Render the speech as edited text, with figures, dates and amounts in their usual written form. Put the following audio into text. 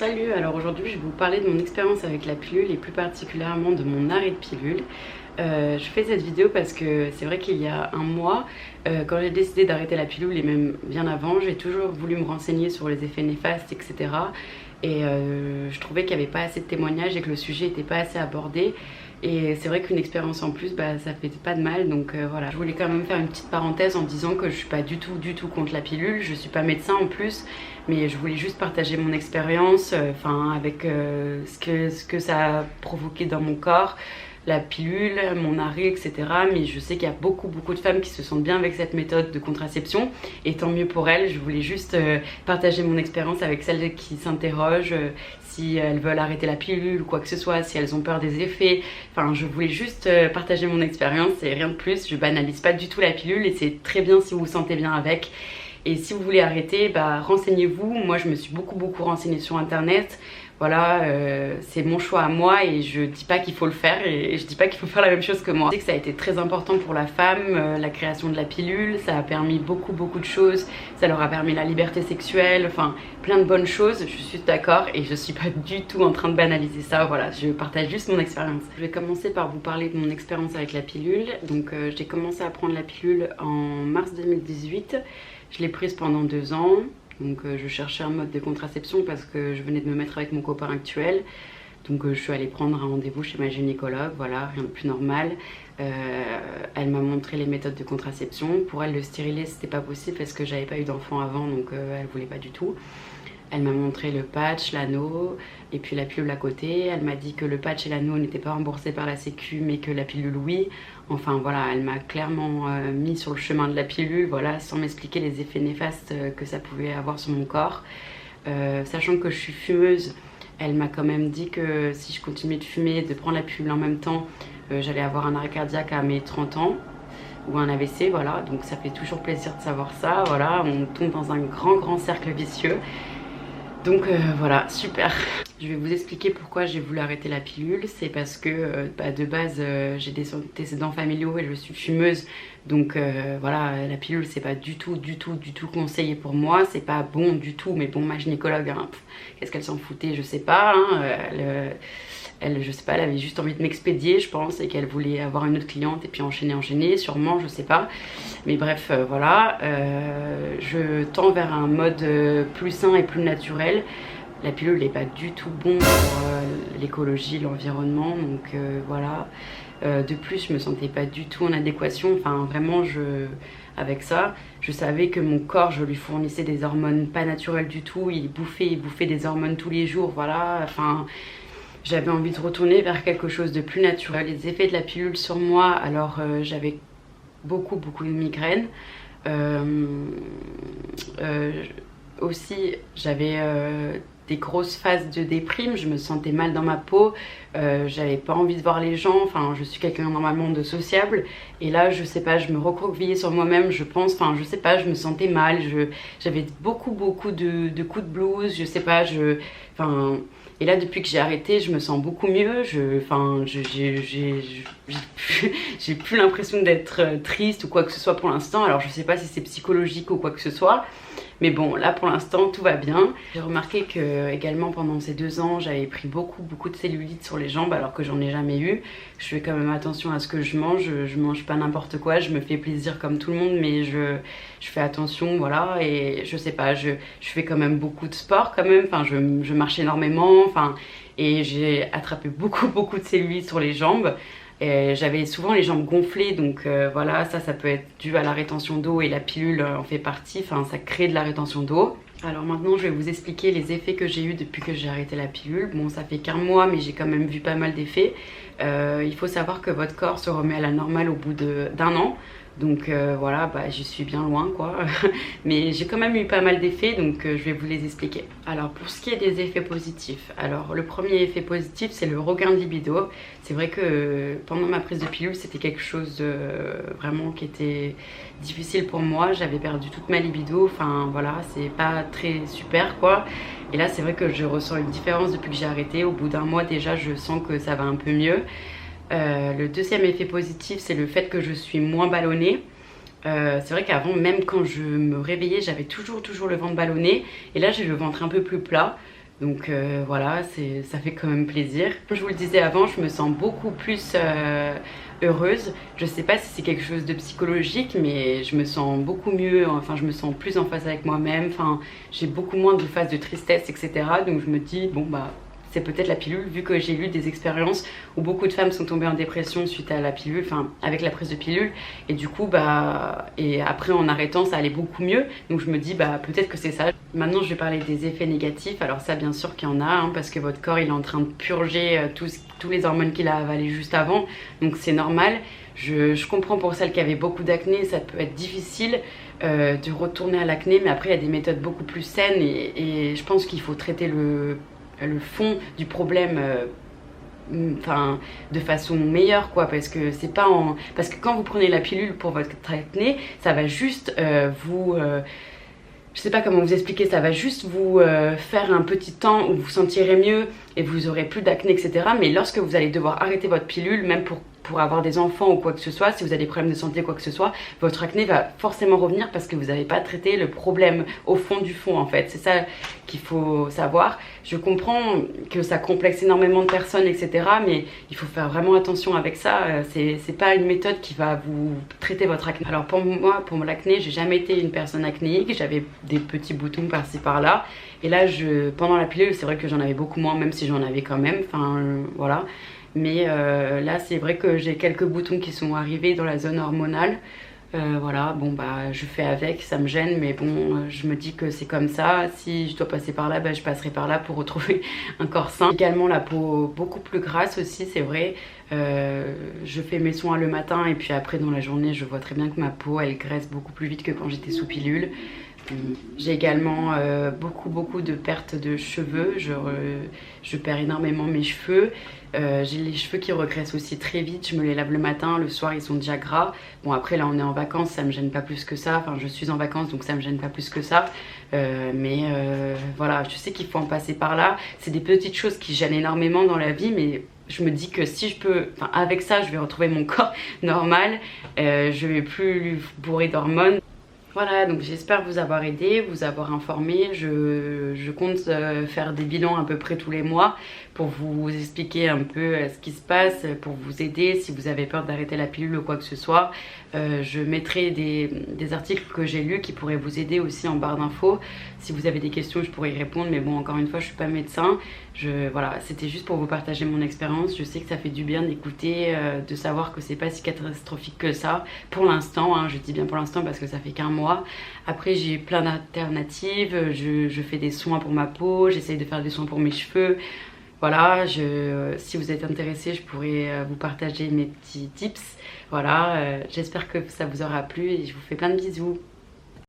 Salut, alors aujourd'hui je vais vous parler de mon expérience avec la pilule et plus particulièrement de mon arrêt de pilule. Je fais cette vidéo parce que c'est vrai qu'il y a un mois, quand j'ai décidé d'arrêter la pilule et même bien avant, j'ai toujours voulu me renseigner sur les effets néfastes, etc. Et je trouvais qu'il n'y avait pas assez de témoignages et que le sujet n'était pas assez abordé. Et c'est vrai qu'une expérience en plus, ça fait pas de mal, donc voilà. Je voulais quand même faire une petite parenthèse en disant que je suis pas du tout contre la pilule, je suis pas médecin en plus, mais je voulais juste partager mon expérience, avec ce que ça a provoqué dans mon corps, la pilule, mon arrêt, etc. Mais je sais qu'il y a beaucoup de femmes qui se sentent bien avec cette méthode de contraception, et tant mieux pour elles. Je voulais juste partager mon expérience avec celles qui s'interrogent, si elles veulent arrêter la pilule ou quoi que ce soit, si elles ont peur des effets. Enfin, je voulais juste partager mon expérience et rien de plus. Je banalise pas du tout la pilule et c'est très bien si vous vous sentez bien avec. Et si vous voulez arrêter, renseignez-vous. Moi, je me suis beaucoup renseignée sur internet. Voilà, c'est mon choix à moi et je dis pas qu'il faut le faire et je dis pas qu'il faut faire la même chose que moi. Je sais que ça a été très important pour la femme, la création de la pilule, ça a permis beaucoup de choses, ça leur a permis la liberté sexuelle, enfin plein de bonnes choses, je suis d'accord et je suis pas du tout en train de banaliser ça, voilà, je partage juste mon expérience. Je vais commencer par vous parler de mon expérience avec la pilule. Donc j'ai commencé à prendre la pilule en mars 2018, je l'ai prise pendant 2 ans. Donc je cherchais un mode de contraception parce que je venais de me mettre avec mon copain actuel. Donc je suis allée prendre un rendez-vous chez ma gynécologue, voilà, rien de plus normal. Elle m'a montré les méthodes de contraception. Pour elle, le stérilet, c'était pas possible parce que j'avais pas eu d'enfant avant, donc elle voulait pas du tout. Elle m'a montré le patch, l'anneau et puis la pilule à côté. Elle m'a dit que le patch et l'anneau n'étaient pas remboursés par la sécu mais que la pilule oui. Enfin voilà, elle m'a clairement mis sur le chemin de la pilule, voilà, sans m'expliquer les effets néfastes que ça pouvait avoir sur mon corps. Sachant que je suis fumeuse, elle m'a quand même dit que si je continuais de fumer, de prendre la pilule en même temps, j'allais avoir un arrêt cardiaque à mes 30 ans. Ou un AVC, voilà, donc ça fait toujours plaisir de savoir ça, voilà, on tombe dans un grand cercle vicieux. Donc voilà, super. Je vais vous expliquer pourquoi j'ai voulu arrêter la pilule. C'est parce que de base j'ai des antécédents familiaux et je suis fumeuse. Donc voilà, la pilule c'est pas du tout conseillé pour moi. C'est pas bon du tout, mais bon, ma gynécologue, hein, qu'est-ce qu'elle s'en foutait, je sais pas. Hein, je sais pas, elle avait juste envie de m'expédier, je pense, et qu'elle voulait avoir une autre cliente et puis enchaîner, sûrement, je sais pas. Mais bref, voilà, je tends vers un mode plus sain et plus naturel. La pilule n'est pas du tout bon pour l'écologie, l'environnement, donc voilà. De plus, je me sentais pas du tout en adéquation, enfin vraiment, avec ça, je savais que mon corps, je lui fournissais des hormones pas naturelles du tout, il bouffait des hormones tous les jours, voilà, enfin... J'avais envie de retourner vers quelque chose de plus naturel. Les effets de la pilule sur moi, alors j'avais beaucoup de migraines. Aussi, j'avais des grosses phases de déprime, je me sentais mal dans ma peau, j'avais pas envie de voir les gens, enfin je suis quelqu'un normalement de sociable et là je sais pas, je me recroquevillais sur moi-même, je pense, enfin je sais pas, je me sentais mal, j'avais beaucoup de coups de blues, je sais pas, et là depuis que j'ai arrêté je me sens beaucoup mieux, j'ai plus l'impression d'être triste ou quoi que ce soit pour l'instant, alors je sais pas si c'est psychologique ou quoi que ce soit. Mais bon, là pour l'instant tout va bien. J'ai remarqué que également pendant ces 2 ans, j'avais pris beaucoup de cellulite sur les jambes alors que j'en ai jamais eu. Je fais quand même attention à ce que je mange pas n'importe quoi, je me fais plaisir comme tout le monde, mais je fais attention, voilà. Et je sais pas, je fais quand même beaucoup de sport quand même, enfin je marche énormément, enfin, et j'ai attrapé beaucoup de cellulite sur les jambes. J'avais souvent les jambes gonflées, donc voilà, ça peut être dû à la rétention d'eau et la pilule en fait partie, enfin ça crée de la rétention d'eau. Alors maintenant je vais vous expliquer les effets que j'ai eu depuis que j'ai arrêté la pilule. Bon, ça fait qu'un mois mais j'ai quand même vu pas mal d'effets. Il faut savoir que votre corps se remet à la normale au bout d'1 an. Donc voilà, j'y suis bien loin quoi. Mais j'ai quand même eu pas mal d'effets, donc je vais vous les expliquer. Alors pour ce qui est des effets positifs, alors le premier effet positif c'est le regain de libido. C'est vrai que pendant ma prise de pilule c'était quelque chose de vraiment qui était difficile pour moi. J'avais perdu toute ma libido, enfin voilà, c'est pas très super quoi. Et là c'est vrai que je ressens une différence depuis que j'ai arrêté. Au bout d'1 mois déjà je sens que ça va un peu mieux. Le deuxième effet positif c'est le fait que je suis moins ballonnée. C'est vrai qu'avant, même quand je me réveillais, j'avais toujours le ventre ballonné, et là j'ai le ventre un peu plus plat. Donc voilà, ça fait quand même plaisir. Comme je vous le disais avant, je me sens beaucoup plus heureuse. Je sais pas si c'est quelque chose de psychologique, mais je me sens beaucoup mieux, enfin je me sens plus en phase avec moi-même, enfin j'ai beaucoup moins de phases de tristesse, etc. Donc je me dis, bon bah c'est peut-être la pilule, vu que j'ai lu des expériences où beaucoup de femmes sont tombées en dépression suite à la pilule, enfin avec la prise de pilule, et du coup bah, et après en arrêtant ça allait beaucoup mieux, donc je me dis bah peut-être que c'est ça. Maintenant je vais parler des effets négatifs. Alors ça bien sûr qu'il y en a, hein, parce que votre corps il est en train de purger tous les hormones qu'il a avalées juste avant, donc c'est normal. Je comprends pour celles qui avaient beaucoup d'acné, ça peut être difficile de retourner à l'acné, mais après il y a des méthodes beaucoup plus saines et je pense qu'il faut traiter le fond du problème enfin de façon meilleure quoi, parce que c'est pas en parce que quand vous prenez la pilule pour votre acné, ça va juste je sais pas comment vous expliquer, ça va juste vous faire un petit temps où vous vous sentirez mieux et vous aurez plus d'acné, etc. Mais lorsque vous allez devoir arrêter votre pilule, même pour avoir des enfants ou quoi que ce soit, si vous avez des problèmes de santé quoi que ce soit, votre acné va forcément revenir parce que vous n'avez pas traité le problème au fond du fond en fait. C'est ça qu'il faut savoir. Je comprends que ça complexe énormément de personnes, etc. Mais il faut faire vraiment attention avec ça. C'est pas une méthode qui va vous traiter votre acné. Alors pour moi, pour l'acné, j'ai jamais été une personne acnéique. J'avais des petits boutons par-ci par-là. Et là, pendant la pilule, c'est vrai que j'en avais beaucoup moins, même si j'en avais quand même. Enfin, voilà. Mais là c'est vrai que j'ai quelques boutons qui sont arrivés dans la zone hormonale. Voilà, bon bah je fais avec, ça me gêne, mais bon je me dis que c'est comme ça. Si je dois passer par là, bah, je passerai par là pour retrouver un corps sain. Également la peau beaucoup plus grasse aussi, c'est vrai. Je fais mes soins le matin et puis après dans la journée je vois très bien que ma peau elle graisse beaucoup plus vite que quand j'étais sous pilule. J'ai également beaucoup de pertes de cheveux, je perds énormément mes cheveux. J'ai les cheveux qui regraissent aussi très vite, je me les lave le matin, le soir ils sont déjà gras. Bon après là on est en vacances, ça me gêne pas plus que ça, enfin je suis en vacances donc ça me gêne pas plus que ça. Mais voilà, je sais qu'il faut en passer par là. C'est des petites choses qui gênent énormément dans la vie, mais je me dis que si je peux, enfin avec ça je vais retrouver mon corps normal, je vais plus bourrer d'hormones. Voilà, donc j'espère vous avoir aidé, vous avoir informé. Je compte faire des bilans à peu près tous les mois pour vous expliquer un peu ce qui se passe, pour vous aider si vous avez peur d'arrêter la pilule ou quoi que ce soit. Je mettrai des articles que j'ai lus qui pourraient vous aider aussi en barre d'infos. Si vous avez des questions, je pourrais y répondre, mais bon, encore une fois, je suis pas médecin. Voilà, c'était juste pour vous partager mon expérience. Je sais que ça fait du bien d'écouter, de savoir que c'est pas si catastrophique que ça pour l'instant, hein. Je dis bien pour l'instant parce que ça fait qu'un mois. Après j'ai plein d'alternatives, je fais des soins pour ma peau, j'essaye de faire des soins pour mes cheveux. Voilà, si vous êtes intéressé, je pourrais vous partager mes petits tips. Voilà, j'espère que ça vous aura plu et je vous fais plein de bisous.